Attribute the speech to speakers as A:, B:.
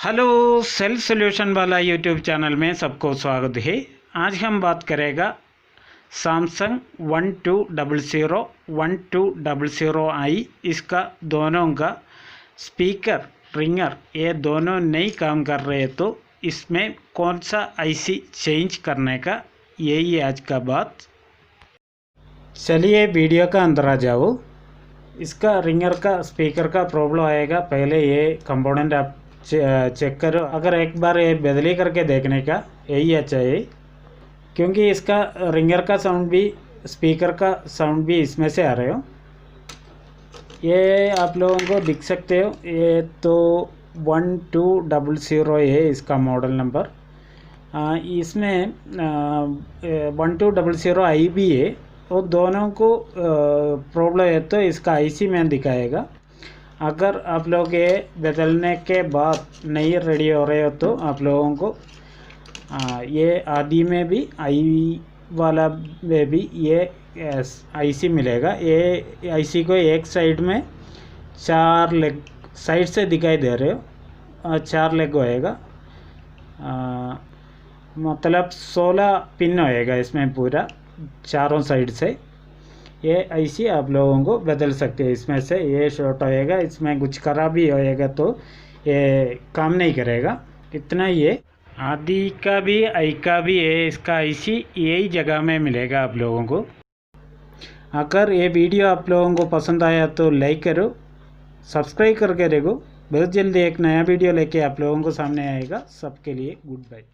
A: Hello, self solution वाला YouTube channel में सबको स्वागत है। आज हम बात करेगा सैमसंग 1200 इसका दोनों का स्पीकर रिंगर ये दोनों नहीं काम कर रहे, तो इसमें कौन सा आईसी चेंज करने का, यही आज का बात। चलिए वीडियो का अंदर आ जाओ। इसका रिंगर का स्पीकर का प्रॉब्लम आएगा, पहले ये कंपोनेंट आप चेक करो। अगर एक बार ये बदली करके देखने का यही अच्छा है, क्योंकि इसका रिंगर का साउंड भी स्पीकर का साउंड भी इसमें से आ रहे हो। ये आप लोगों को दिख सकते हो, ये तो 1200 है इसका मॉडल नंबर। इसमें 1200i भी है, वो दोनों को प्रॉब्लम है तो इसका आईसी में दिखाएगा। अगर आप लोग ये बदलने के बाद नहीं रेडी हो रहे हो तो आप लोगों को ये आदि में भी आई वाला में भी ये आईसी मिलेगा। ये आईसी को एक साइड में 4 लेग साइड से दिखाई दे रहे हो, 4 लेग होएगा, मतलब 16 पिन होएगा इसमें पूरा चारों साइड से। ये आईसी आप लोगों को बदल सकते हैं। इसमें से ये शॉर्ट होएगा, इसमें कुछ खराबी होएगा तो ये काम नहीं करेगा। इतना ही है। आदि का भी आई का भी है, इसका आईसी यही जगह में मिलेगा आप लोगों को। अगर ये वीडियो आप लोगों को पसंद आया तो लाइक करो, सब्सक्राइब करके देखो। बहुत जल्दी एक नया वीडियो लेके आप लोगों को सामने आएगा। सबके लिए गुड बाय।